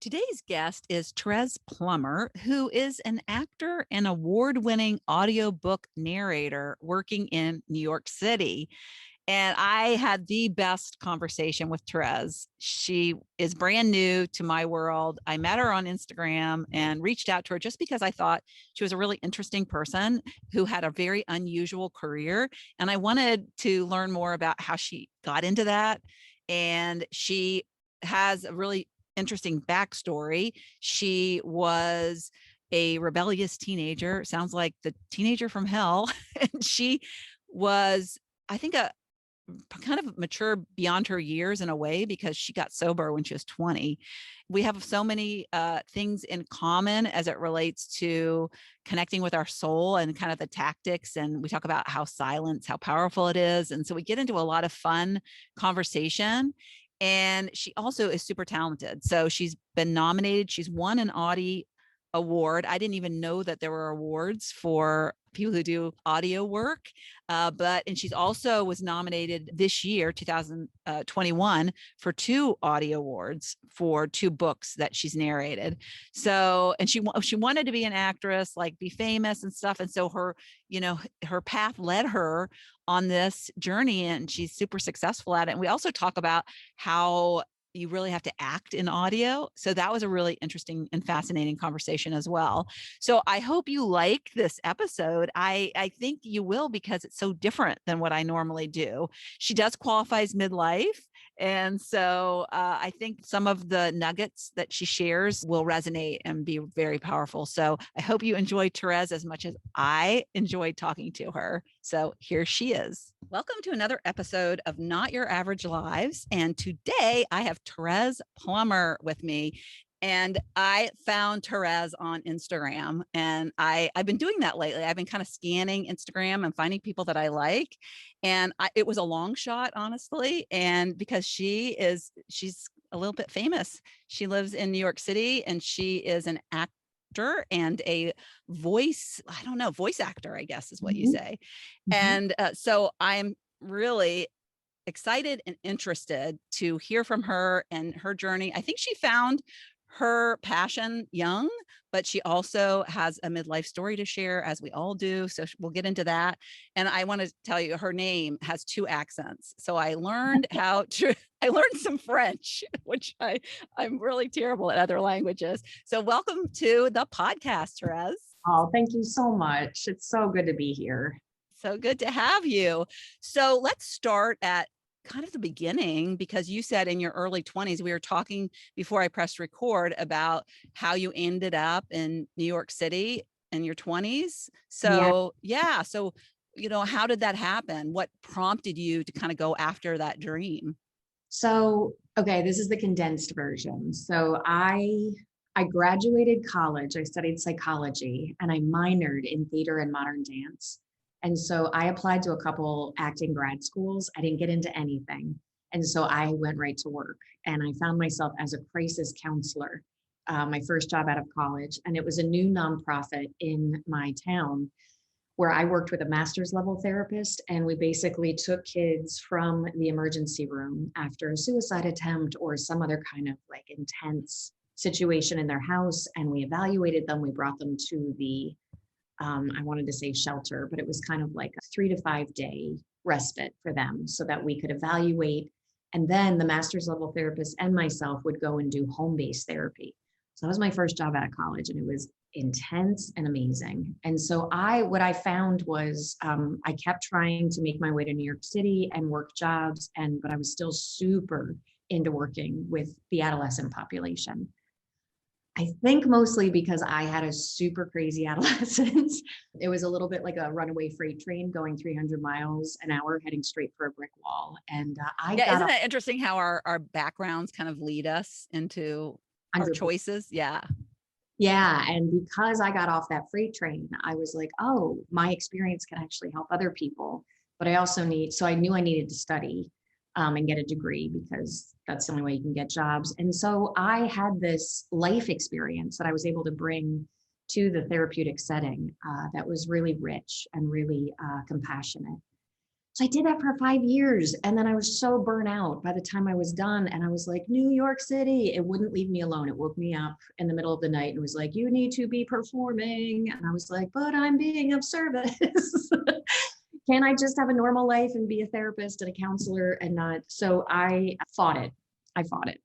Today's guest is Thérèse Plummer, who is an actor and award-winning audiobook narrator working in New York City. And I had the best conversation with Thérèse. She is brand new to my world. I met her on Instagram and reached out to her just because I thought she was a really interesting person who had a very unusual career. And I wanted to learn more about how she got into that. And she has a really interesting backstory. She was a rebellious teenager, sounds like the teenager from hell. And she was, I think, a kind of mature beyond her years in a way, because she got sober when she was 20. We have so many things in common as it relates to connecting with our soul and kind of the tactics. And we talk about how silence, how powerful it is. And so we get into a lot of fun conversation. And she also is super talented. So she's been nominated. She's won an Audie Award. I didn't even know that there were awards for people who do audio work. And she's also was nominated this year, 2021, for 2 Audie Awards for 2 books that she's narrated. So, and she wanted to be an actress, like be famous and stuff. And so her path led her on this journey, and she's super successful at it. And we also talk about how you really have to act in audio. So that was a really interesting and fascinating conversation as well. So I hope you like this episode. I think you will, because it's so different than what I normally do. She does qualify as midlife. And so I think some of the nuggets that she shares will resonate and be very powerful. So I hope you enjoy Thérèse as much as I enjoyed talking to her. So here she is. Welcome to another episode of Not Your Average Lives. And today I have Thérèse Plummer with me. And I found Thérèse on Instagram, and I've been doing that lately. I've been kind of scanning Instagram and finding people that I like. And it was a long shot, honestly. And because she's a little bit famous. She lives in New York City, and she is an actor and a voice actor, I guess is what you say. And so I'm really excited and interested to hear from her and her journey. I think she found her passion young, but she also has a midlife story to share, as we all do. So we'll get into that. And I want to tell you, her name has 2 accents. So I learned I learned some French, which I'm really terrible at other languages. So welcome to the podcast, Thérèse. Oh, thank you so much. It's so good to be here. So good to have you. So let's start at kind of the beginning, because you said in your early 20s, we were talking before I pressed record about how you ended up in New York City in your 20s. So yeah. So, how did that happen? What prompted you to kind of go after that dream? So, okay, this is the condensed version. So I graduated college. I studied psychology, and I minored in theater and modern dance. And so I applied to a couple acting grad schools. I didn't get into anything. And so I went right to work, and I found myself as a crisis counselor, my first job out of college. And it was a new nonprofit in my town where I worked with a master's level therapist. And we basically took kids from the emergency room after a suicide attempt or some other kind of like intense situation in their house. And we evaluated them. We brought them to the I wanted to say shelter, but it was kind of like a 3 to 5 day respite for them so that we could evaluate. And then the master's level therapist and myself would go and do home-based therapy. So that was my first job out of college, and it was intense and amazing. And so what I found was I kept trying to make my way to New York City and work jobs, but I was still super into working with the adolescent population. I think mostly because I had a super crazy adolescence. It was a little bit like a runaway freight train going 300 miles an hour, heading straight for a brick wall. And isn't it interesting how our backgrounds kind of lead us into our choices? Yeah. Yeah. And because I got off that freight train, I was like, oh, my experience can actually help other people. But so I knew I needed to study and get a degree, because that's the only way you can get jobs. And so I had this life experience that I was able to bring to the therapeutic setting that was really rich and really compassionate. So I did that for 5 years. And then I was so burnt out by the time I was done. And I was like, New York City, it wouldn't leave me alone. It woke me up in the middle of the night and was like, you need to be performing. And I was like, but I'm being of service. Can I just have a normal life and be a therapist and a counselor and not? So I fought it. I fought it.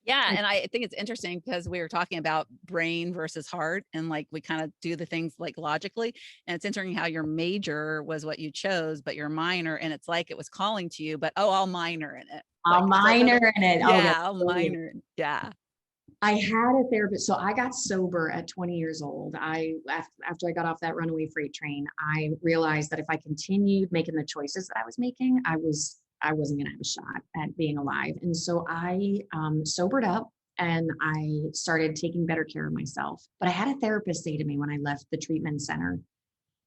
Yeah. And I think it's interesting because we were talking about brain versus heart, and like we kind of do the things like logically. And it's interesting how your major was what you chose, but your minor, and it's like it was calling to you, but I'll minor in it. I'll minor in it. Yeah, I'll minor. Yeah. I had a therapist. So I got sober at 20 years old. After I got off that runaway freight train, I realized that if I continued making the choices that I was making, I wasn't going to have a shot at being alive. And so I sobered up and I started taking better care of myself. But I had a therapist say to me when I left the treatment center,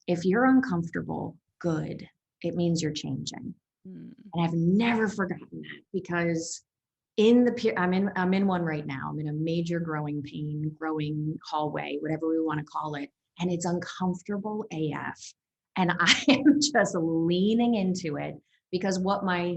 if you're uncomfortable, good. It means you're changing. And I've never forgotten that, because I'm in one right now. I'm in a major growing hallway, whatever we want to call it. And it's uncomfortable AF. And I am just leaning into it, because what my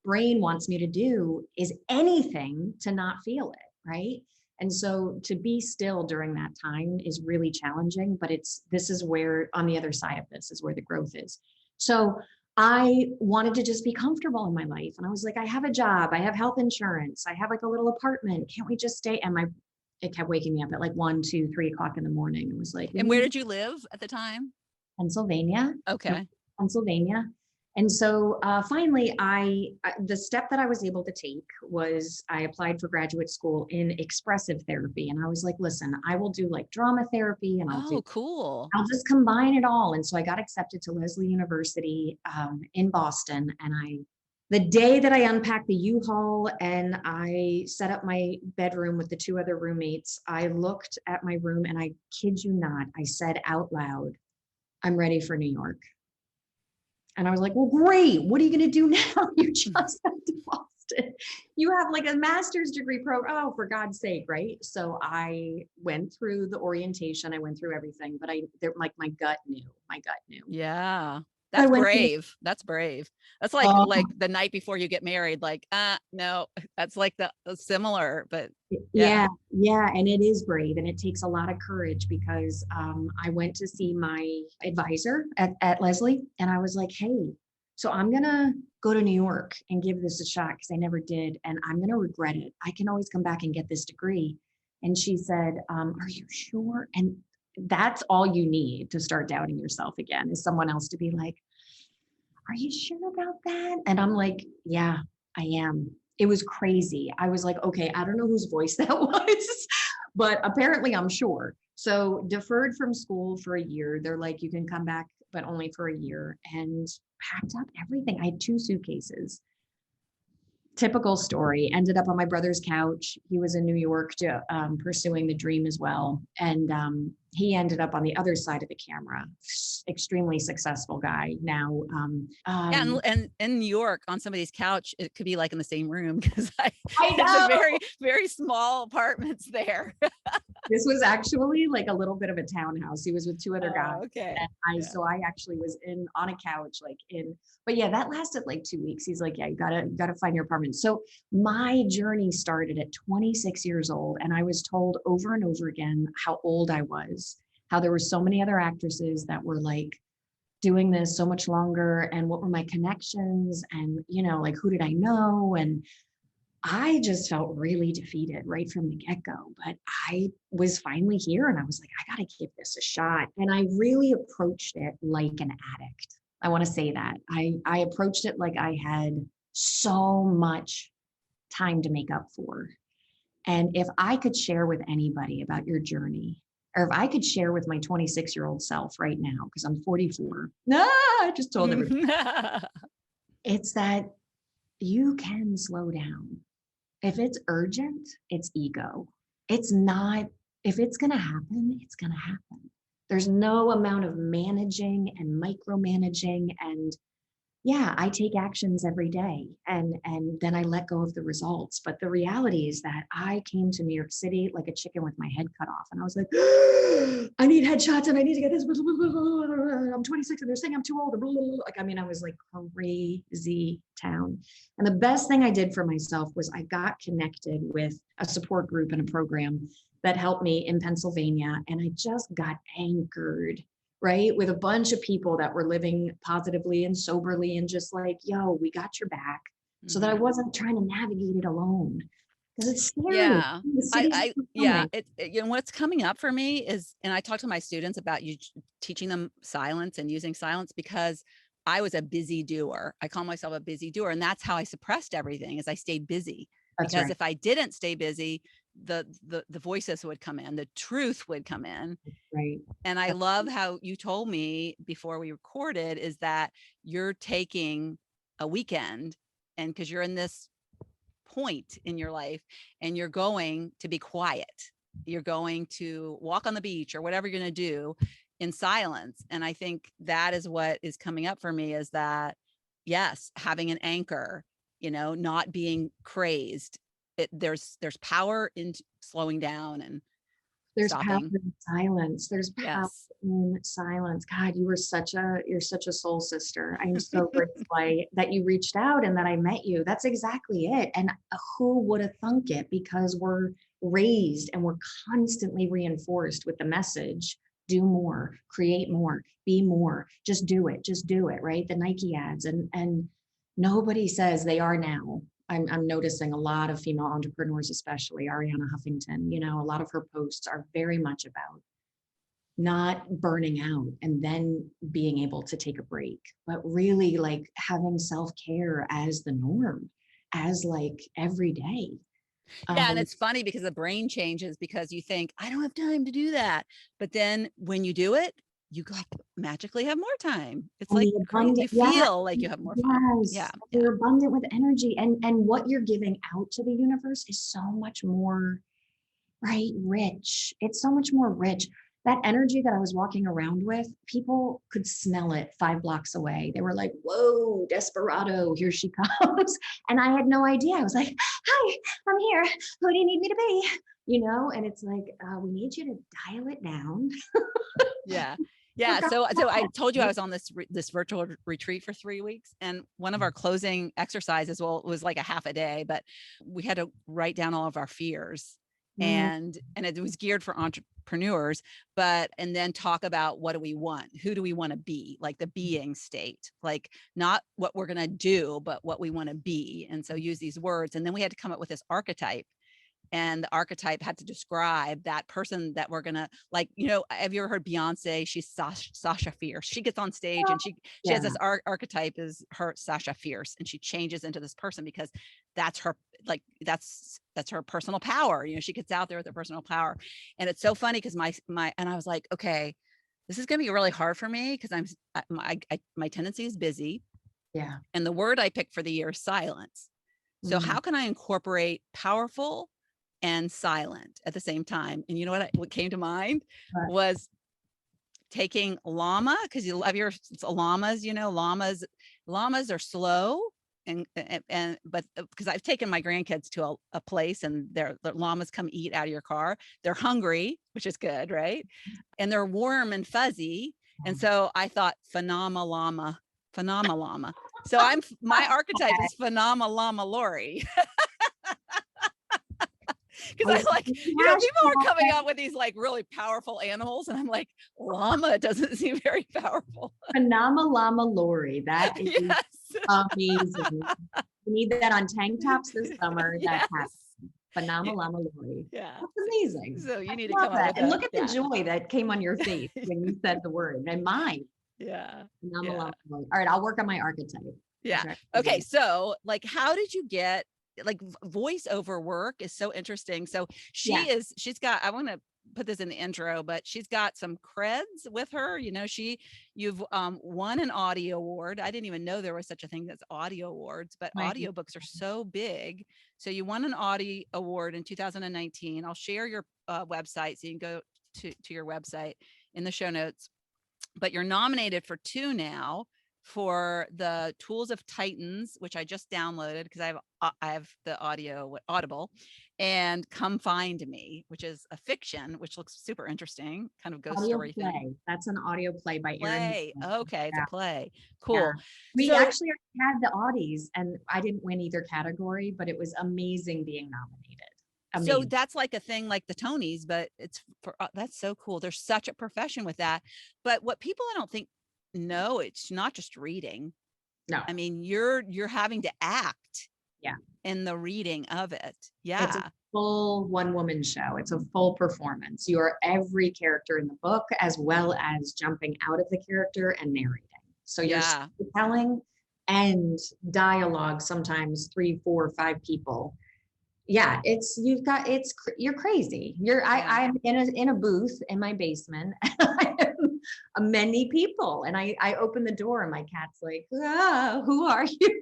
brain wants me to do is anything to not feel it, right? And so to be still during that time is really challenging, but this is where, on the other side of this is where the growth is. So I wanted to just be comfortable in my life. And I was like, I have a job, I have health insurance, I have like a little apartment. Can't we just stay? And it kept waking me up at like 1, 2, 3 o'clock in the morning. It was like, and where did you live at the time? Pennsylvania. Okay. Pennsylvania. And so finally, the step that I was able to take was I applied for graduate school in expressive therapy. And I was like, listen, I will do like drama therapy and cool. I'll just combine it all. And so I got accepted to Lesley University in Boston. And the day that I unpacked the U-Haul and I set up my bedroom with the 2 other roommates, I looked at my room and I kid you not, I said out loud, I'm ready for New York. And I was like, well, great. What are you going to do now? You just got to Boston. You have like a master's degree program. Oh, for God's sake. Right. So I went through the orientation. I went through everything, but my gut knew. Yeah. That's brave. That's brave. That's like the night before you get married, like, no, that's like the similar, but yeah. And it is brave. And it takes a lot of courage, because I went to see my advisor at Lesley, and I was like, hey, so I'm going to go to New York and give this a shot, because I never did. And I'm going to regret it. I can always come back and get this degree. And she said, are you sure? And that's all you need to start doubting yourself again, is someone else to be like, are you sure about that? And I'm like, yeah, I am. It was crazy. I was like, okay, I don't know whose voice that was, but apparently I'm sure. So deferred from school for a year. They're like, you can come back, but only for a year, and packed up everything. I had 2 suitcases. Typical story. Ended up on my brother's couch. He was in New York pursuing the dream as well. And he ended up on the other side of the camera. Extremely successful guy now. And in New York, on somebody's couch, it could be like in the same room, because I know. It's a very, very small apartments there. This was actually like a little bit of a townhouse. He was with 2 other guys. Okay. And so I actually was on a couch, but yeah, that lasted like 2 weeks. He's like, yeah, you gotta find your apartment. So my journey started at 26 years old. And I was told over and over again how old I was, how there were so many other actresses that were like doing this so much longer, and what were my connections, and, like, who did I know? And I just felt really defeated right from the get-go, but I was finally here, and I was like, I got to give this a shot. And I really approached it like an addict. I want to say that. I approached it like I had so much time to make up for. And if I could share with anybody about your journey, or if I could share with my 26-year-old self right now, because I'm 44. I just told everybody. It's that you can slow down. If it's urgent, it's ego. It's not, if it's going to happen, it's going to happen. There's no amount of managing and micromanaging and yeah, I take actions every day and then I let go of the results. But the reality is that I came to New York City like a chicken with my head cut off. And I was like, I need headshots and I need to get this. I'm 26 and they're saying I'm too old. Like, I mean, I was like crazy town. And the best thing I did for myself was I got connected with a support group and a program that helped me in Pennsylvania. And I just got anchored, right, with a bunch of people that were living positively and soberly and just like, yo, we got your back, so that I wasn't trying to navigate it alone, because it's scary. Yeah. The city's Yeah. You know, what's coming up for me is, and I talk to my students about you teaching them silence and using silence, because I was a busy doer. I call myself a busy doer. And that's how I suppressed everything, is I stayed busy. That's Because right. if I didn't stay busy, the voices would come in, the truth would come in. Right. And I love how you told me before we recorded is that you're taking a weekend, and because you're in this point in your life and you're going to be quiet, you're going to walk on the beach or whatever you're going to do in silence. And I think that is what is coming up for me, is that, yes, having an anchor, you know, not being crazed. There's power in slowing down and There's power stopping. in silence. There's power Yes. in silence. God, you're such a soul sister. I'm so grateful that you reached out and that I met you. That's exactly it. And who would have thunk it? Because we're raised and we're constantly reinforced with the message: do more, create more, be more, just do it, right? The Nike ads, and nobody says they are now. I'm noticing a lot of female entrepreneurs, especially Ariana Huffington, you know, a lot of her posts are very much about not burning out and then being able to take a break, but really like having self-care as the norm, as like every day. Yeah. And it's funny because the brain changes, because you think, I don't have time to do that. But then when you do it, you like magically have more time. It's And like the crazy. You abundant, yeah, feel like you have more fun. Yeah. yes, you're abundant with energy, and what you're giving out to the universe is so much more, right, rich. It's so much more rich. That energy that I was walking around with, people could smell it 5 blocks away. They were like, whoa, desperado, here she comes. And I had no idea. I was like, hi, I'm here. Who do you need me to be? You know, and it's like, we need you to dial it down. Yeah. Yeah. So I told you I was on this virtual retreat for 3 weeks, and one of our closing exercises, well, it was like a half a day, but we had to write down all of our fears, and it was geared for entrepreneurs, and then talk about, what do we want? Who do we want to be? Like the being state, like not what we're going to do, but what we want to be. And so use these words. And then we had to come up with this archetype. And the archetype had to describe that person that we're gonna, like, you know, have you ever heard Beyonce? She's Sasha Fierce. She gets on stage and she has this archetype is her Sasha Fierce, and she changes into this person because that's her, like that's her personal power. You know, she gets out there with her personal power. And it's so funny because and I was like, okay, this is gonna be really hard for me because my tendency is busy. Yeah. And the word I picked for the year is silence. So how can I incorporate powerful and silent at the same time? And you know what came to mind was taking llama, because you love your llamas. You know, llamas are slow, but because I've taken my grandkids to a place and the llamas come eat out of your car. They're hungry, which is good, right? And they're warm and fuzzy. And so I thought phenomena llama. So my archetype is phenomena llama Lori. Because I like, you know, people are coming up with these like really powerful animals, and I'm like, llama doesn't seem very powerful. Phenomena Llama Lori. That is amazing. We need that on tank tops this summer. Yes. That's Phenomena Llama Lori. Yeah. That's amazing. So you need to come up with and look at the joy that came on your face when you said the word, and mine. Yeah. Phenomena Llama Lori. All right, I'll work on my archetype. Yeah. Okay. So like, how did you get, like, voiceover work is so interesting. So she's got, I want to put this in the intro, but she's got some creds with her. You know, you've won an Audie Award. I didn't even know there was such a thing as Audie Awards, but audiobooks are so big. So you won an Audie Award in 2019. I'll share your website so you can go to your website in the show notes. But you're nominated for 2 now for the Tools of Titans, which I just downloaded because I have the Audible, and Come Find Me, which is a fiction, which looks super interesting, kind of ghost Audio story play. thing. That's an audio play by Aaron. Play. Okay, it's Yeah. a play. Yeah. Cool. We So actually had the Audies, and I didn't win either category, but it was amazing being nominated. so Amazing. that's like a thing like the Tonys, but it's for that's so cool. There's such a profession with that. But what people I don't think know, it's not just reading. No. I mean, you're having to act Yeah. in the reading of it. It's Yeah. a full one-woman show. It's a full performance. You are every character in the book, as well as jumping out of the character and narrating. So you're storytelling and dialogue, sometimes 3, 4, 5 people. Yeah, you're crazy. I'm in a booth in my basement. Many people, and I open the door and my cat's like, who are you?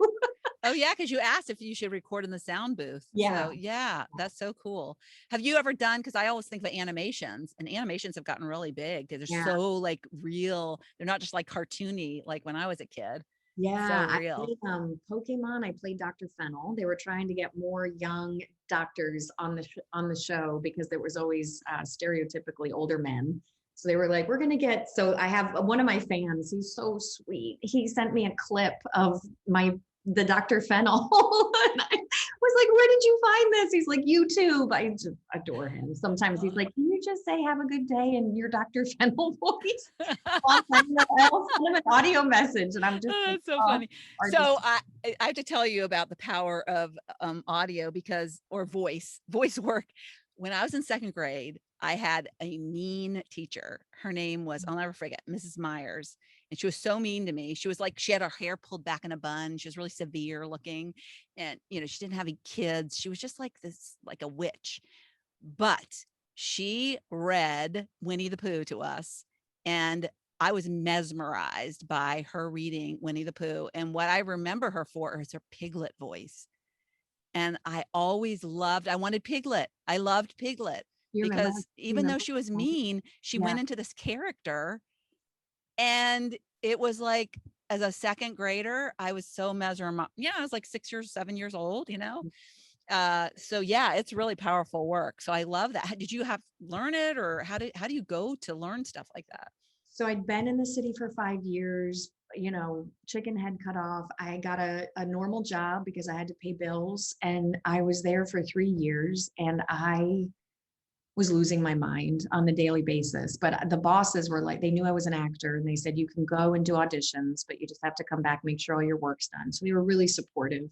Oh yeah, because you asked if you should record in the sound booth. Yeah. So yeah, that's so cool. Have you ever done, because I always think of animations, and animations have gotten really big because they're so like real. They're not just like cartoony like when I was a kid. Yeah, so real. I played Pokemon. I played Dr. Fennel. They were trying to get more young doctors on the show because there was always stereotypically older men. So they were like, we're going to get, so I have one of my fans, he's so sweet. He sent me a clip of the Dr. Fennel. And I was like, where did you find this? He's like, YouTube. I just adore him. Sometimes he's like, can you just say have a good day in your Dr. Fennel voice? I'll send him an audio message. And I'm just that's so funny. So I have to tell you about the power of audio or voice work. When I was in 2nd grade, I had a mean teacher. Her name was, I'll never forget, Mrs. Myers. And she was so mean to me. She was like, she had her hair pulled back in a bun. She was really severe looking. And, she didn't have any kids. She was just like this, like a witch. But she read Winnie the Pooh to us. And I was mesmerized by her reading Winnie the Pooh. And what I remember her for is her Piglet voice. And I always I wanted Piglet. I loved Piglet because even though she was mean, she went into this character. And it was like, as a 2nd grader, I was so mesmerized. Yeah, I was like 7 years old, so yeah, it's really powerful work. So I love that. Did you learn it, or how do you go to learn stuff like that? So I'd been in the city for 5 years, chicken head cut off. I got a normal job because I had to pay bills, and I was there for 3 years, and I was losing my mind on a daily basis. But the bosses were like, they knew I was an actor, and they said, you can go and do auditions, but you just have to come back, make sure all your work's done. So they were really supportive.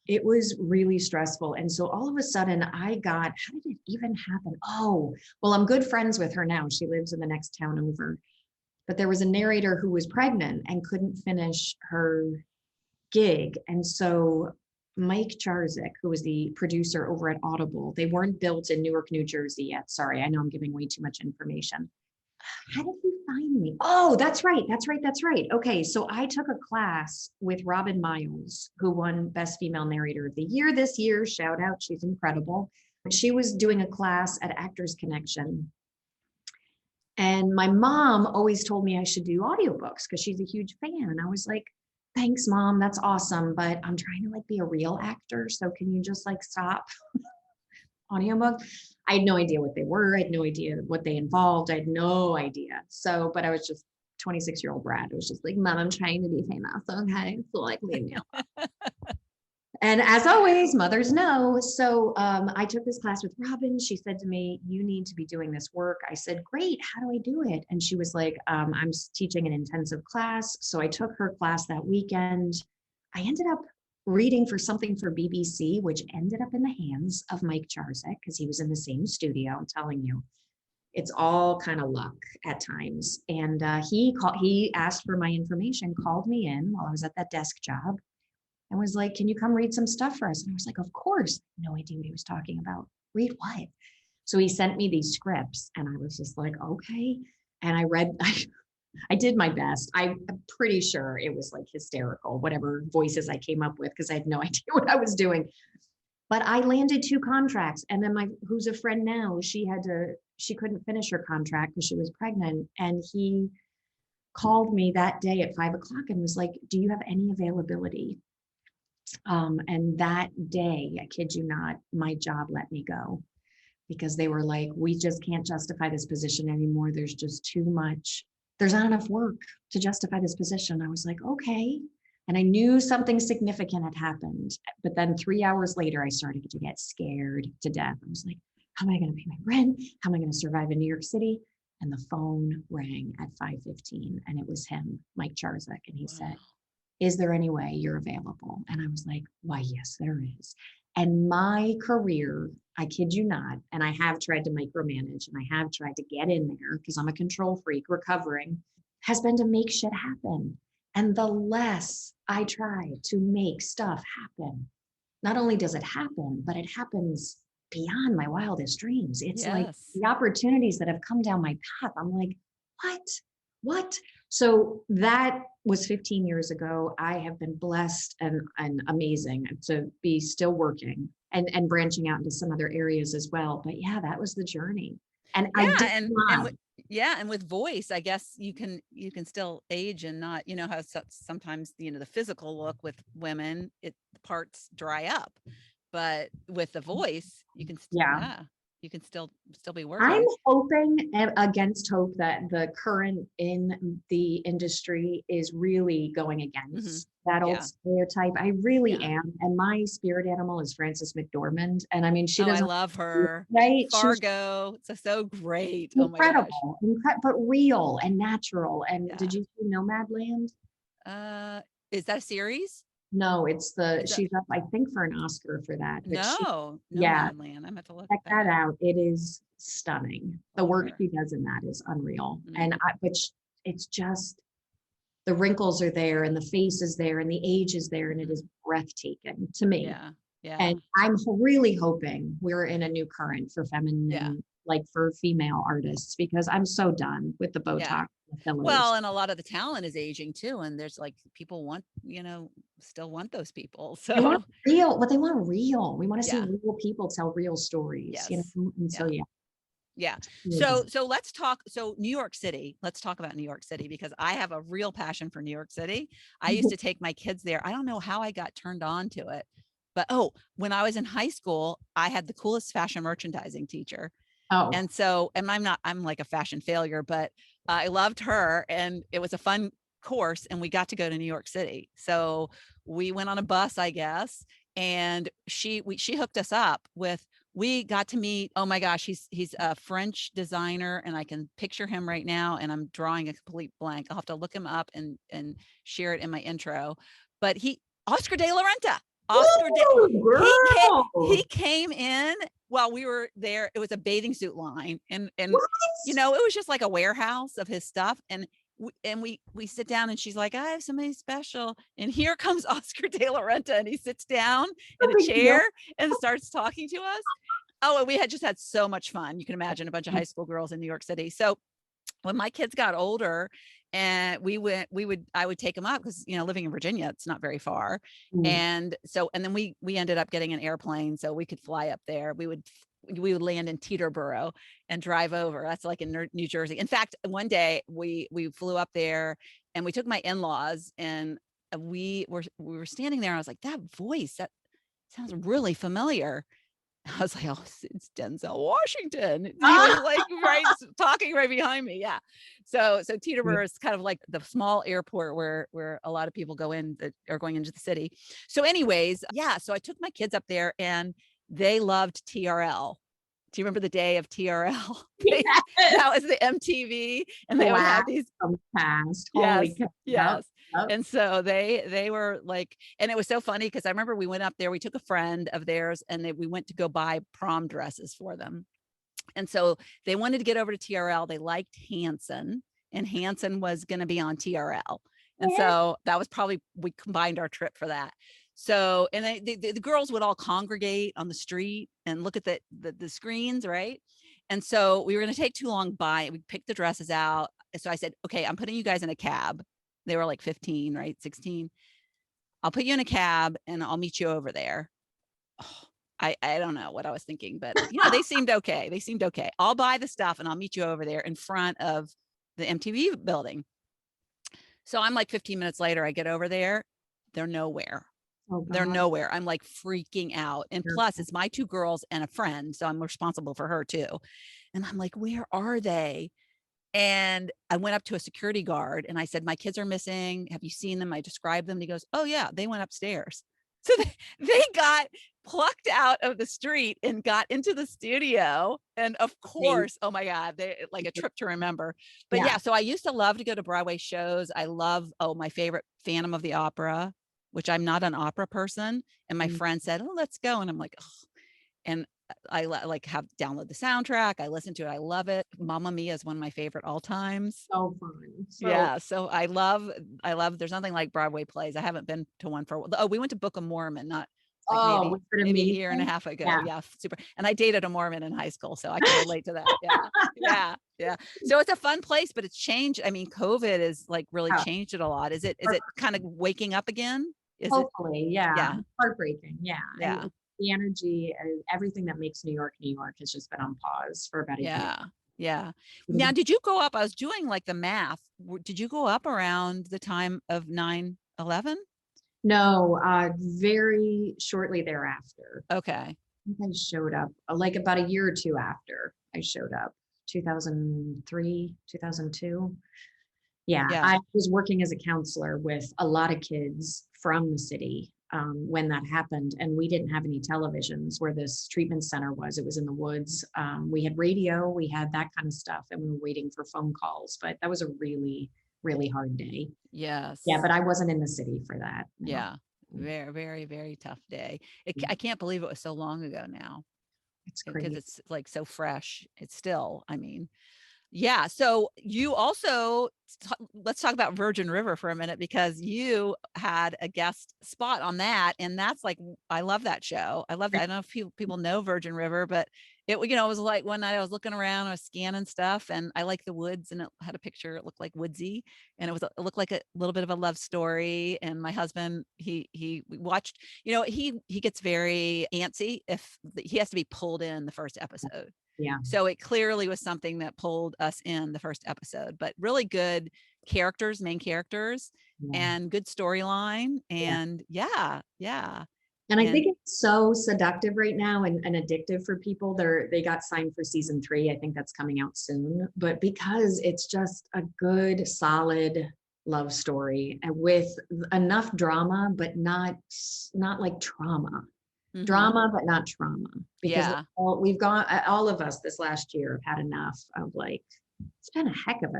It was really stressful. And so all of a sudden how did it even happen? Oh, well, I'm good friends with her now. She lives in the next town over. But there was a narrator who was pregnant and couldn't finish her gig. And so Mike Charzik, who was the producer over at Audible, they weren't built in Newark, New Jersey yet. Sorry, I know I'm giving way too much information. How did he find me? Oh, that's right. Okay, so I took a class with Robin Miles, who won Best Female Narrator of the Year this year. Shout out, she's incredible. She was doing a class at Actors Connection. And my mom always told me I should do audiobooks because she's a huge fan. And I was like, thanks, Mom, that's awesome. But I'm trying to be a real actor. So can you just stop audiobook? I had no idea what they were. I had no idea what they involved. I had no idea. So, but I was just 26-year-old brat. It was just like, Mom, I'm trying to be famous. Okay. So leave me alone. And as always, mothers know. So I took this class with Robin. She said to me, you need to be doing this work. I said, great. How do I do it? And she was like, I'm teaching an intensive class. So I took her class that weekend. I ended up reading for something for BBC, which ended up in the hands of Mike Charzik because he was in the same studio. I'm telling you, it's all kind of luck at times. And he asked for my information, called me in while I was at that desk job, and was like, can you come read some stuff for us? And I was like, of course. No idea what he was talking about. Read what? So he sent me these scripts, and I was just like, okay. And I read, I did my best. I'm pretty sure it was hysterical, whatever voices I came up with, because I had no idea what I was doing. But I landed 2 contracts. And then who's a friend now, she couldn't finish her contract because she was pregnant. And he called me that day at 5 o'clock and was like, do you have any availability? And that day, I kid you not, my job let me go because they were like, we just can't justify this position anymore. There's just too much. There's not enough work to justify this position. I was like, okay. And I knew something significant had happened. But then 3 hours later, I started to get scared to death. I was like, how am I going to pay my rent? How am I going to survive in New York City? And the phone rang at 5:15 and it was him, Mike Charzak. And he said, is there any way you're available? And I was like, why, yes, there is. And my career, I kid you not, and I have tried to micromanage and I have tried to get in there because I'm a control freak recovering, has been to make shit happen. And the less I try to make stuff happen, not only does it happen, but it happens beyond my wildest dreams. It's like the opportunities that have come down my path. I'm like, what? So that was 15 years ago. I have been blessed and amazing to be still working and branching out into some other areas as well. But yeah, that was the journey. And and with voice, I guess you can still age and not, you know, how sometimes, you know, the physical look with women, the parts dry up, but with the voice, you can you can still be working. I'm hoping against hope that the current in the industry is really going against that old stereotype. I really am. And my spirit animal is Frances McDormand. And I mean, she doesn't. I love her. Right? Fargo. It's so great. Incredible. Oh my gosh. But real and natural. And did you see Nomadland? Is that a series? No, it's she's up, I think, for an Oscar for that. But Nomadland. I'm going to look check that out. It is stunning. The work she does in that is unreal. And it's just, the wrinkles are there and the face is there and the age is there and it is breathtaking to me. Yeah. And I'm really hoping we're in a new current for feminine, like for female artists, because I'm so done with the Botox. Well, and a lot of the talent is aging too. And there's like, people want, you know, still want those people. So they want real, but they want real. We want to see real people tell real stories. You know? And so So let's talk. So New York City, let's talk about New York City, because I have a real passion for New York City. I used to take my kids there. I don't know how I got turned on to it, but when I was in high school, I had the coolest fashion merchandising teacher. And so, and I'm like a fashion failure, but I loved her and it was a fun course and we got to go to New York City. So we went on a bus, I guess, and she hooked us up with, we got to meet, oh my gosh, he's a French designer and I can picture him right now and I'm drawing a complete blank. I'll have to look him up and share it in my intro, but Oscar de la Renta. He came in while we were there. It was a bathing suit line and you know, it was just like a warehouse of his stuff. And we sit down and she's like, I have somebody special. And here comes Oscar de la Renta and he sits down in a chair and starts talking to us. And we had just had so much fun. You can imagine a bunch of high school girls in New York City. So when my kids got older and I would take them up because, you know, living in Virginia, it's not very far. And then we ended up getting an airplane so we could fly up there. We would land in Teterboro and drive over. That's like in New Jersey. In fact, one day we flew up there and we took my in-laws and we were standing there. And I was like, that voice, that sounds really familiar. I was like, oh, it's Denzel Washington. He was like talking right behind me. Yeah. So Teterboro is kind of like the small airport where a lot of people go in that are going into the city. So anyways, so I took my kids up there and they loved TRL. Do you remember the day of TRL? That was the MTV and they would have these Yes. And so they were like, and it was so funny because I remember we went up there, we took a friend of theirs and we went to go buy prom dresses for them. And so they wanted to get over to TRL. They liked Hanson and Hanson was going to be on TRL. And so that was we combined our trip for that. So, and the girls would all congregate on the street and look at the screens. Right. And so we were going to take too long we picked the dresses out. So I said, okay, I'm putting you guys in a cab. They were like 15, right? 16. I'll put you in a cab and I'll meet you over there. I don't know what I was thinking, but you know, they seemed okay. I'll buy the stuff and I'll meet you over there in front of the MTV building. So I'm like 15 minutes later, I get over there. They're nowhere. Oh They're God. nowhere. I'm like freaking out. And Sure. plus, it's my two girls and a friend. So I'm responsible for her too. And I'm like, where are they? And I went up to a security guard and I said, my kids are missing. Have you seen them? I described them. And he goes, oh, yeah, they went upstairs. So they got plucked out of the street and got into the studio. And of course, oh my God, they like a trip to remember. But Yeah. yeah, so I used to love to go to Broadway shows. I love, my favorite, Phantom of the Opera, which I'm not an opera person. And my friend said, oh, let's go. And I'm like, oh. And I like have download the soundtrack. I listen to it. I love it. Mamma Mia is one of my favorite all times. So fun. Yeah. So I love, there's nothing like Broadway plays. I haven't been to one for a while. Oh, we went to Book of Mormon, not like was it maybe a amazing? year and a half ago. Yeah. Yeah. Super. And I dated a Mormon in high school, so I can relate to that. Yeah. Yeah. Yeah. So it's a fun place, but it's changed. I mean, COVID is like really changed it a lot. Is it kind of waking up again? Hopefully. Yeah. Yeah. Heartbreaking. Yeah. Yeah. And the energy and everything that makes New York has just been on pause for about a year. Yeah. Now, did you go up? I was doing like the math. Did you go up around the time of 9/11? No, very shortly thereafter. Okay. I think I showed up like about a year or two after I showed up, 2003, 2002. Yeah, I was working as a counselor with a lot of kids from the city when that happened. And we didn't have any televisions where this treatment center was. It was in the woods. We had radio, we had that kind of stuff, and we were waiting for phone calls. But that was a really, really hard day. Yes. Yeah, but I wasn't in the city for that. No. Yeah. Very, very, very tough day. I can't believe it was so long ago now. It's crazy. Because it's like so fresh. It's still, I mean, yeah. So you also, let's talk about Virgin River for a minute, because you had a guest spot on that. And that's like, I love that show. I love that. I don't know if people know Virgin River, but it was like one night I was looking around, I was scanning stuff, and I like the woods, and it had a picture. It looked like woodsy, and it looked like a little bit of a love story. And my husband, he watched, he gets very antsy if he has to be pulled in the first episode. Yeah. So it clearly was something that pulled us in the first episode, but really good characters, main characters, and good storyline. And yeah. And I think it's so seductive right now and addictive for people. They got signed for season 3. I think that's coming out soon. But because it's just a good, solid love story with enough drama, but not like trauma. Mm-hmm. Drama, but not trauma. Because all of us this last year have had enough of like, it's been a heck of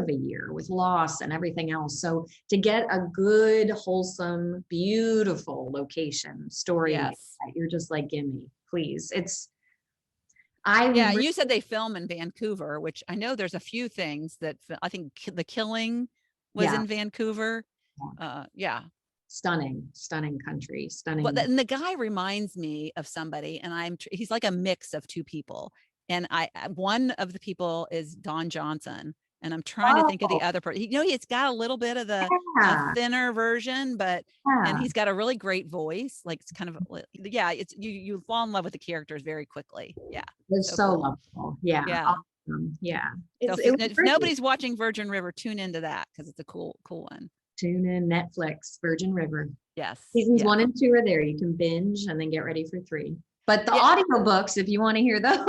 a year with loss and everything else. So to get a good, wholesome, beautiful location story, you're just like, gimme, please. You said they film in Vancouver, which I know there's a few things that I think The Killing was in Vancouver. Stunning country, stunning. Well, and the guy reminds me of somebody, and he's like a mix of two people. And one of the people is Don Johnson, and I'm trying to think of the other person. He's got a little bit of the thinner version, but and he's got a really great voice. Like it's kind of it's you fall in love with the characters very quickly. Yeah, they're so cool. Lovable. Yeah. Awesome. Yeah. So if nobody's watching Virgin River, tune into that because it's a cool one. Tune in Netflix, Virgin River. Yes. Seasons 1 and 2 are there. You can binge and then get ready for 3. But the audiobooks, if you want to hear those.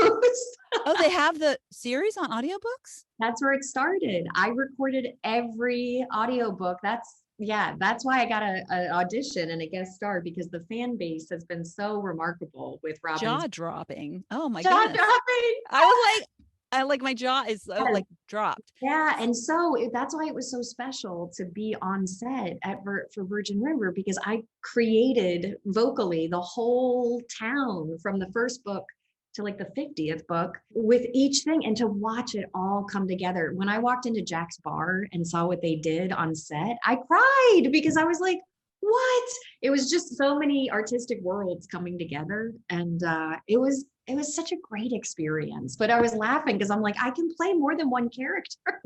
Oh, they have the series on audiobooks? That's where it started. I recorded every audiobook. That's why I got an audition and a guest star, because the fan base has been so remarkable with Robbins. Jaw-dropping. Oh my goodness. Jaw-dropping. I like my jaw is like dropped. Yeah. And so that's why it was so special to be on set for Virgin River, because I created vocally the whole town from the first book to like the 50th book with each thing, and to watch it all come together. When I walked into Jack's bar and saw what they did on set, I cried because I was like, what? It was just so many artistic worlds coming together. And it was such a great experience. But I was laughing because I'm like, I can play more than one character.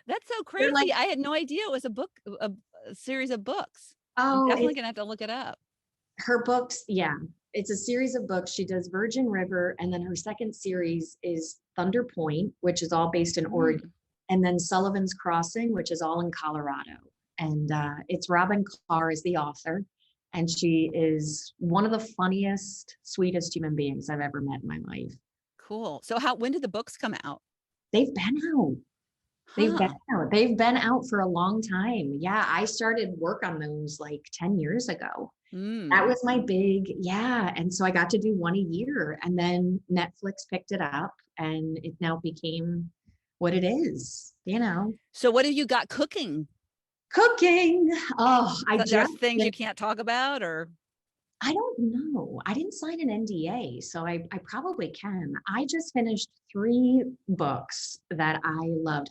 That's so crazy. Like, I had no idea it was a series of books. Oh, I'm definitely gonna have to look it up. Her books, it's a series of books. She does Virgin River, and then her second series is Thunder Point, which is all based in Oregon. and then Sullivan's Crossing, which is all in Colorado. And it's Robin Carr is the author. And she is one of the funniest, sweetest human beings I've ever met in my life. Cool. So when did the books come out? They've been out. They've been Huh. out. They've been out for a long time. Yeah, I started work on those like 10 years ago. That was my big, yeah. And so I got to do one a year, and then Netflix picked it up and it now became what it is, you know. So what have you got cooking? Cooking. Oh, There are things you can't talk about, or? I don't know. I didn't sign an NDA, so I probably can. I just finished 3 books that I loved.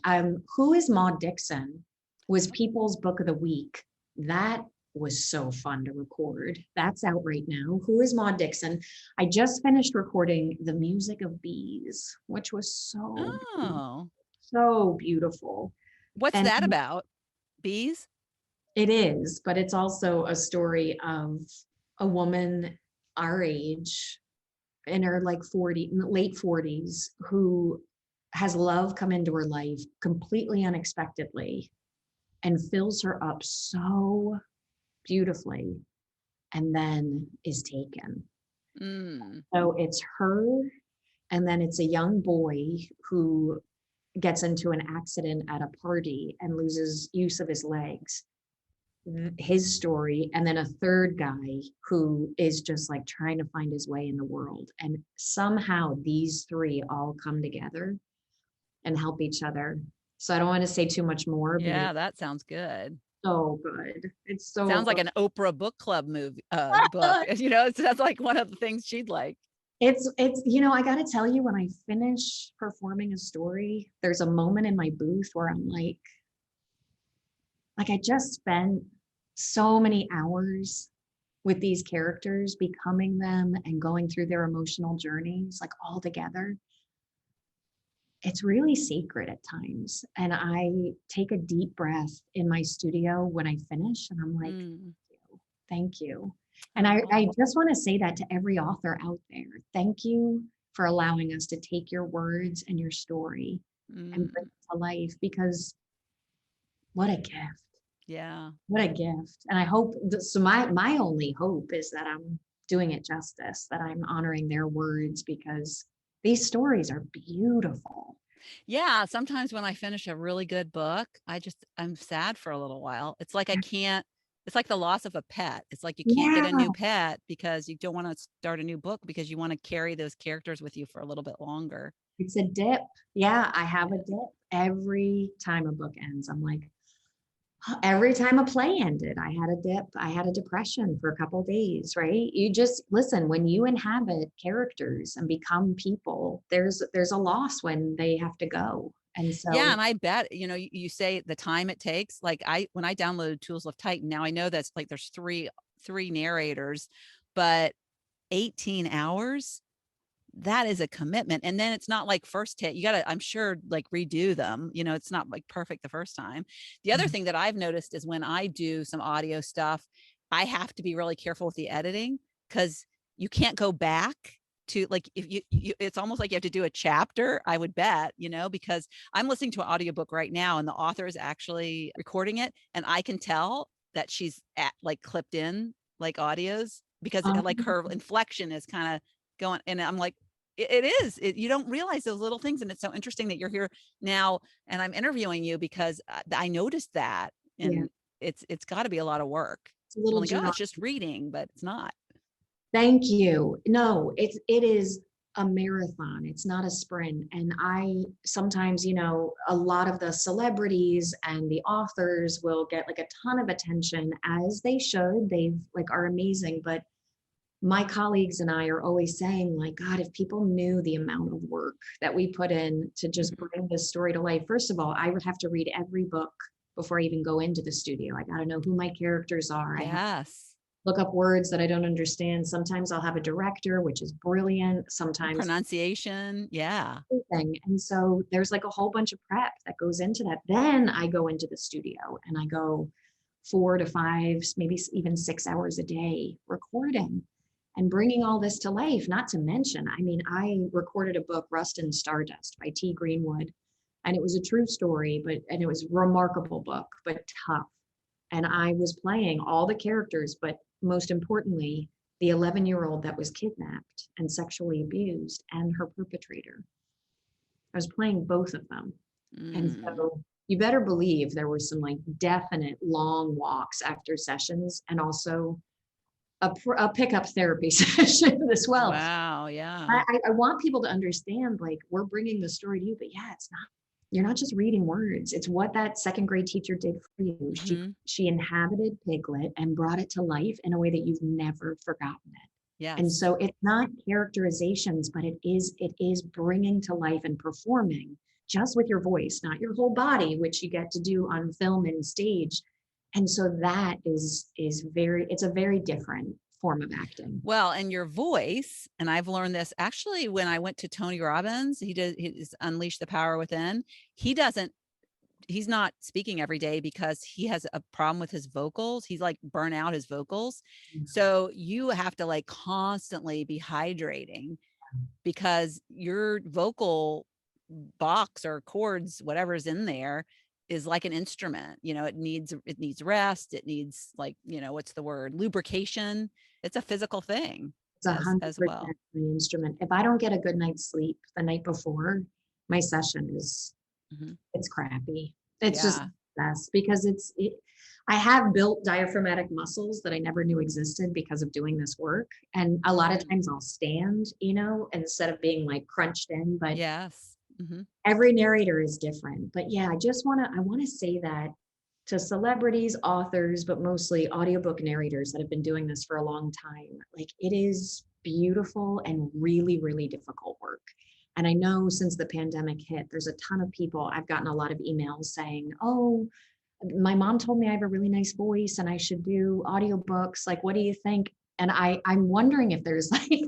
Who is Maud Dixon was People's Book of the Week. That was so fun to record. That's out right now. Who is Maud Dixon? I just finished recording The Music of Bees, which was so beautiful. What's that about? Bees? It is, but it's also a story of a woman our age in her late 40s who has love come into her life completely unexpectedly and fills her up so beautifully, and then is taken. So it's her, and then it's a young boy who gets into an accident at a party and loses use of his legs. His story, and then a third guy who is just like trying to find his way in the world. And somehow these 3 all come together and help each other. So I don't want to say too much more. Yeah, that sounds good. So good. It's so sounds like an Oprah book club movie book. You know, that's like one of the things she'd like. It's I got to tell you, when I finish performing a story, there's a moment in my booth where I'm like I just spent so many hours with these characters, becoming them and going through their emotional journeys, like all together. It's really sacred at times. And I take a deep breath in my studio when I finish, and I'm like, thank you. And I just want to say that to every author out there. Thank you for allowing us to take your words and your story and bring it to life, because what a gift. Yeah. What a gift. And I hope so my only hope is that I'm doing it justice, that I'm honoring their words, because these stories are beautiful. Yeah. Sometimes when I finish a really good book, I'm sad for a little while. It's like it's like the loss of a pet. It's like you can't get a new pet because you don't want to start a new book, because you want to carry those characters with you for a little bit longer. It's a dip. Yeah, I have a dip. Every time a book ends, I'm like, every time a play ended, I had a dip. I had a depression for a couple of days, right? You just listen, when you inhabit characters and become people, there's a loss when they have to go. And so yeah, and I bet, you say the time it takes. Like when I downloaded Tools of Titan, now I know that's like there's three narrators, but 18 hours, that is a commitment. And then it's not like first take, you gotta, I'm sure, like redo them. It's not like perfect the first time. The other thing that I've noticed is when I do some audio stuff, I have to be really careful with the editing, because you can't go back to, like, if you it's almost like you have to do a chapter, I would bet, because I'm listening to an audiobook right now and the author is actually recording it, and I can tell that she's like clipped in like audios, because like her inflection is kind of going, and I'm like, it is. You don't realize those little things, and it's so interesting that you're here now and I'm interviewing you, because I noticed that, and it's got to be a lot of work. It's a little like, oh, it's just reading, but it's not. Thank you. No, it is a marathon. It's not a sprint. And I sometimes, a lot of the celebrities and the authors will get like a ton of attention, as they should. They are amazing. But my colleagues and I are always saying, like, God, if people knew the amount of work that we put in to just bring this story to life. First of all, I would have to read every book before I even go into the studio. I got to know who my characters are. Yes. Look up words that I don't understand. Sometimes I'll have a director, which is brilliant. Sometimes pronunciation. Yeah. Everything. And so there's like a whole bunch of prep that goes into that. Then I go into the studio and I go 4 to 5, maybe even 6 hours a day recording and bringing all this to life. Not to mention, I recorded a book, Rust and Stardust by T. Greenwood. And it was a true story, and it was a remarkable book, but tough. And I was playing all the characters, but most importantly, the 11-year-old that was kidnapped and sexually abused and her perpetrator. I was playing both of them. And so you better believe there were some like definite long walks after sessions, and also a pickup therapy session as well. Wow. Yeah. I want people to understand, like, we're bringing the story to you, but yeah, it's not, you're not just reading words. It's what that second grade teacher did for you. She inhabited Piglet and brought it to life in a way that you've never forgotten it. Yes. And so it's not characterizations, but it is bringing to life and performing just with your voice, not your whole body, which you get to do on film and stage. And so that is it's a very different form of acting. Well, and your voice, and I've learned this actually when I went to Tony Robbins, he's Unleash the Power Within. He's not speaking every day because he has a problem with his vocals. He's like burn out his vocals. So you have to like constantly be hydrating because your vocal box or chords, whatever's in there, is like an instrument. It needs rest. It needs, like, what's the word? Lubrication. It's a physical thing. It's 100% as well. the instrument. If I don't get a good night's sleep the night before, my session is, it's crappy. It's just best because I have built diaphragmatic muscles that I never knew existed because of doing this work. And a lot of times I'll stand, instead of being like crunched in, but yes. Every narrator is different. But yeah, I want to say that to celebrities, authors, but mostly audiobook narrators that have been doing this for a long time. Like, it is beautiful and really, really difficult work. And I know since the pandemic hit, there's a ton of people. I've gotten a lot of emails saying, oh, my mom told me I have a really nice voice and I should do audiobooks. Like, what do you think? And I'm wondering if there's like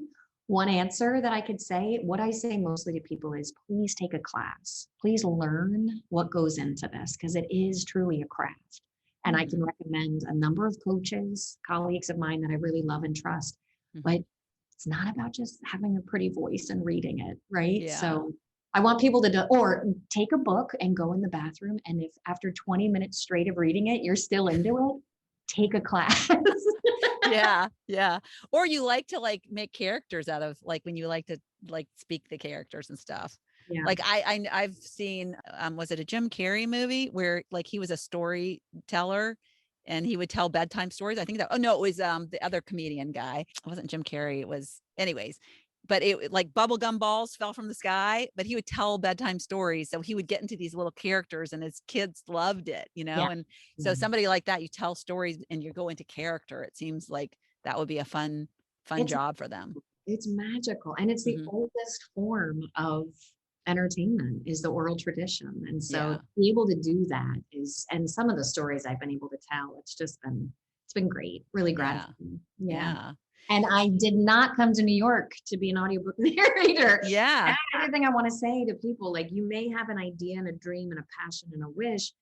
one answer that I could say. What I say mostly to people is, please take a class. Please learn what goes into this, because it is truly a craft. And I can recommend a number of coaches, colleagues of mine that I really love and trust. But it's not about just having a pretty voice and reading it, right? Yeah. So I want people to or take a book and go in the bathroom. And if after 20 minutes straight of reading it, you're still into it, take a class. Yeah. Or you like to like make characters out of, like, when you like to like speak the characters and stuff. Yeah. Like I've seen, was it a Jim Carrey movie where like he was a storyteller and he would tell bedtime stories? I think it was the other comedian guy. It wasn't Jim Carrey. It was, anyways. But it, like, bubblegum balls fell from the sky, but he would tell bedtime stories. So he would get into these little characters and his kids loved it, And so somebody like that, you tell stories and you go into character. It seems like that would be a fun job for them. It's magical. And it's the oldest form of entertainment is the oral tradition. And so to be able to do that and some of the stories I've been able to tell, it's been great, really gratifying. Yeah. And I did not come to New York to be an audiobook narrator. Yeah. That's everything I want to say to people. Like, you may have an idea and a dream and a passion and a wish.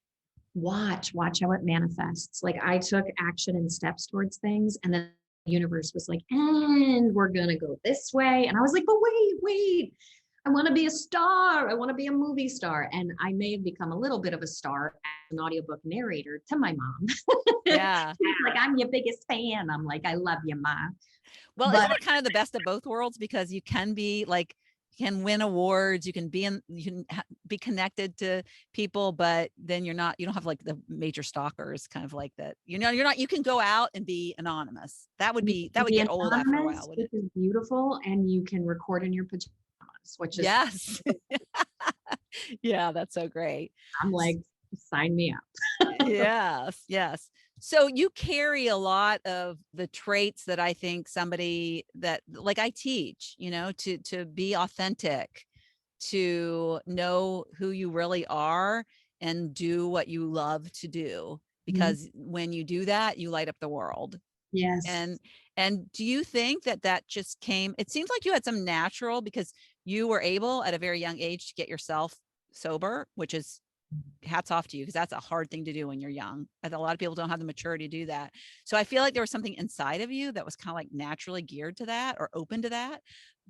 Watch how it manifests. Like, I took action and steps towards things, and then the universe was like, and we're going to go this way. And I was like, but wait, I want to be a star. I want to be a movie star. And I may have become a little bit of a star as an audiobook narrator to my mom. Yeah. She's like, I'm your biggest fan. I'm like, I love you, Ma. Well, isn't it kind of the best of both worlds? Because you can be like, you can win awards, you can be connected to people, but then you don't have like the major stalkers kind of like that. You can go out and be anonymous. That would get old after a while. Which is beautiful. And you can record in your pajamas, which is yes. Yeah, that's so great. I'm like, sign me up. Yes. So you carry a lot of the traits that I think somebody that, like, I teach, to be authentic, to know who you really are and do what you love to do, because when you do that, you light up the world. Yes. And do you think that just came, it seems like you had some natural, because you were able at a very young age to get yourself sober, which is hats off to you, because that's a hard thing to do when you're young. A lot of people don't have the maturity to do that. So I feel like there was something inside of you that was kind of like naturally geared to that or open to that.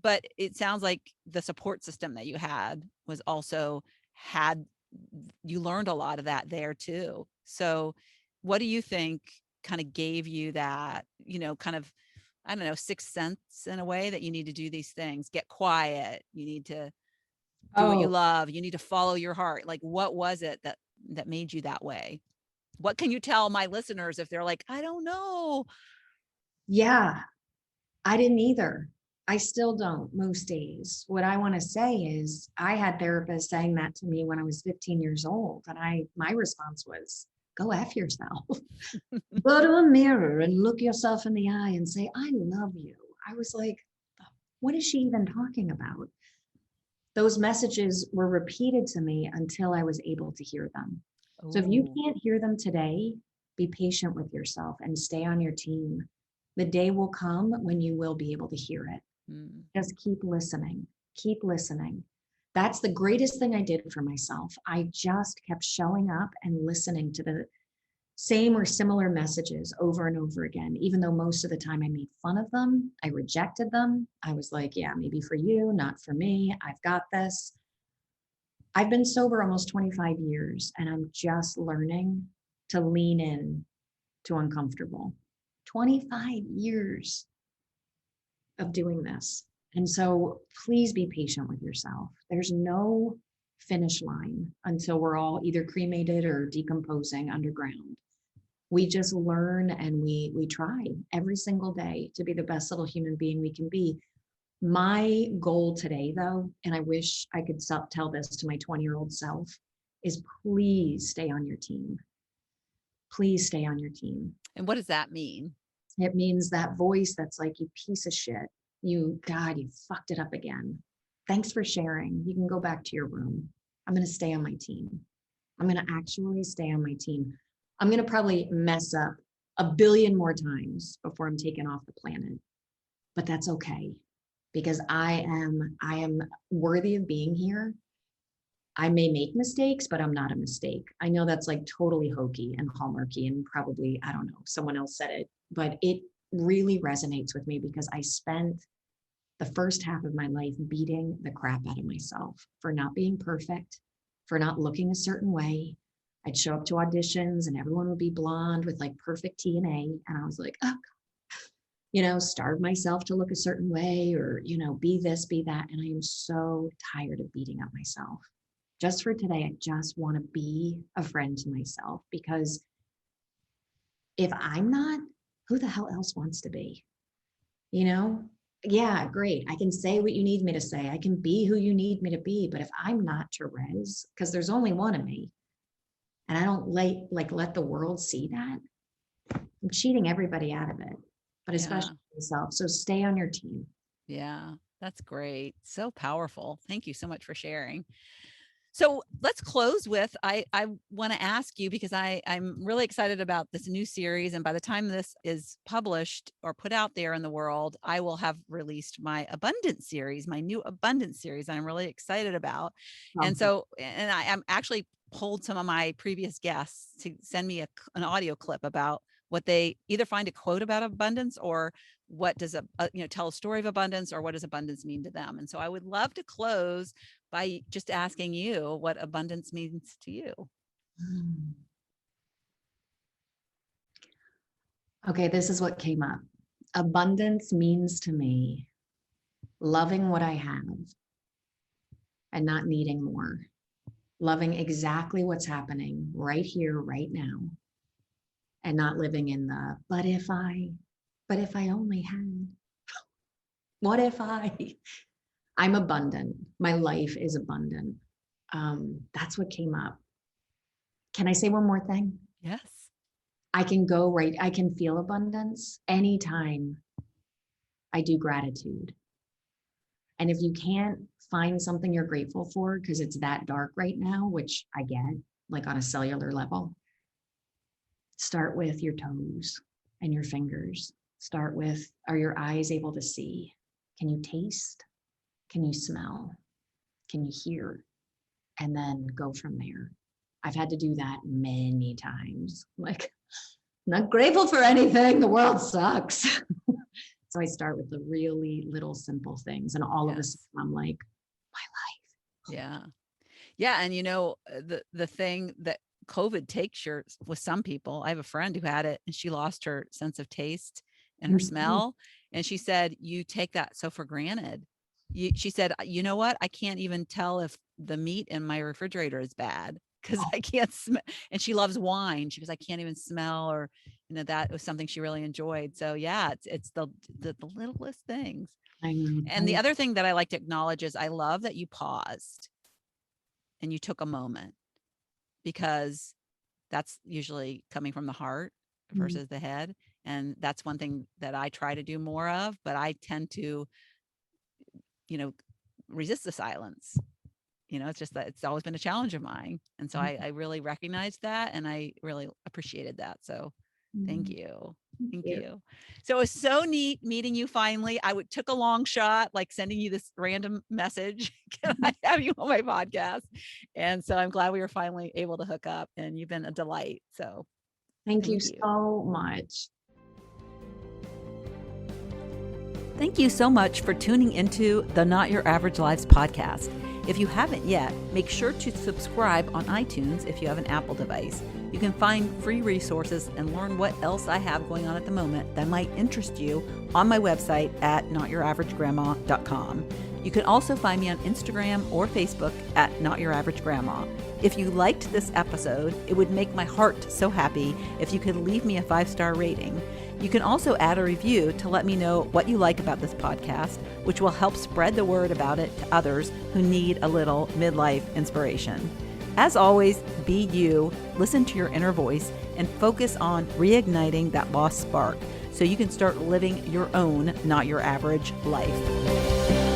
But it sounds like the support system that you had was also you learned a lot of that there too. So what do you think kind of gave you that, kind of, I don't know, sixth sense in a way that you need to do these things, get quiet, you need to do what you love, you need to follow your heart. Like, what was it that made you that way? What can you tell my listeners if they're like, I don't know? Yeah, I didn't either. I still don't most days. What I want to say is I had therapists saying that to me when I was 15 years old. And my response was, go F yourself. Go to a mirror and look yourself in the eye and say, I love you. I was like, what is she even talking about? Those messages were repeated to me until I was able to hear them. So if you can't hear them today, be patient with yourself and stay on your team. The day will come when you will be able to hear it. Just keep listening. Keep listening. That's the greatest thing I did for myself. I just kept showing up and listening to the same or similar messages over and over again. Even though most of the time I made fun of them, I rejected them. I was like, yeah, maybe for you, not for me. I've got this. I've been sober almost 25 years, and I'm just learning to lean in to uncomfortable. 25 years of doing this. And so please be patient with yourself. There's no finish line until we're all either cremated or decomposing underground. We just learn and we try every single day to be the best little human being we can be. My goal today, though, and I wish I could tell this to my 20-year-old self, is please stay on your team. Please stay on your team. And what does that mean? It means that voice that's like, you piece of shit. You fucked it up again. Thanks for sharing. You can go back to your room. I'm going to stay on my team. I'm going to actually stay on my team. I'm going to probably mess up 1 billion more times before I'm taken off the planet. But that's okay, because I am worthy of being here. I may make mistakes, but I'm not a mistake. I know that's like totally hokey and hallmarky, and probably, I don't know, someone else said it, but it really resonates with me because I spent the first half of my life beating the crap out of myself for not being perfect, for not looking a certain way. I'd show up to auditions and everyone would be blonde with like perfect TNA. And I was like, oh, starve myself to look a certain way, or, be this, be that. And I am so tired of beating up myself. Just for today, I just want to be a friend to myself, because if I'm not, who the hell else wants to be? Yeah, great. I can say what you need me to say. I can be who you need me to be. But if I'm not Thérèse, because there's only one of me, and I don't let the world see that, I'm cheating everybody out of it, but especially myself. So stay on your team. Yeah, that's great. So powerful. Thank you so much for sharing. So let's close with, I want to ask you, because I'm really excited about this new series. And by the time this is published or put out there in the world, I will have released my abundance series, my new abundance series I'm really excited about. And so, I'm actually pulled some of my previous guests to send me an audio clip about what they either find a quote about abundance, or what does tell a story of abundance, or what does abundance mean to them. And so I would love to close by just asking you what abundance means to you. Okay, this is what came up. Abundance means to me loving what I have and not needing more. Loving exactly what's happening right here, right now, and not living in the, but if I only had, what if I'm abundant. My life is abundant. That's what came up. Can I say one more thing? Yes. I can feel abundance anytime I do gratitude. And if you can't find something you're grateful for because it's that dark right now, which I get, like on a cellular level, start with your toes and your fingers. Start with, are your eyes able to see? Can you taste? Can you smell? Can you hear? And then go from there. I've had to do that many times. Like, I'm not grateful for anything. The world sucks. So I start with the really little simple things. And all of a sudden I'm like, my life. Yeah. Yeah. And the thing that COVID takes with some people, I have a friend who had it and she lost her sense of taste and her smell. And she said, you take that so for granted. She said, you know what? I can't even tell if the meat in my refrigerator is bad because I can't smell. And she loves wine. She goes, I can't even smell, or, that was something she really enjoyed. So yeah, it's the littlest things. I know. And the other thing that I like to acknowledge is I love that you paused and you took a moment, because that's usually coming from the heart versus the head. And that's one thing that I try to do more of, but I tend to, resist the silence. It's just that it's always been a challenge of mine. And so I really recognized that and I really appreciated that. So thank you. Thank you. So it was so neat meeting you finally. Took a long shot, like sending you this random message. Can I have you on my podcast? And so I'm glad we were finally able to hook up, and you've been a delight. So thank you so much. Thank you so much for tuning into the Not Your Average Lives podcast. If you haven't yet, make sure to subscribe on iTunes if you have an Apple device. You can find free resources and learn what else I have going on at the moment that might interest you on my website at notyouraveragegrandma.com. You can also find me on Instagram or Facebook at Not Your Average Grandma. If you liked this episode, it would make my heart so happy if you could leave me a 5-star rating. You can also add a review to let me know what you like about this podcast, which will help spread the word about it to others who need a little midlife inspiration. As always, be you, listen to your inner voice, and focus on reigniting that lost spark so you can start living your own, not your average life.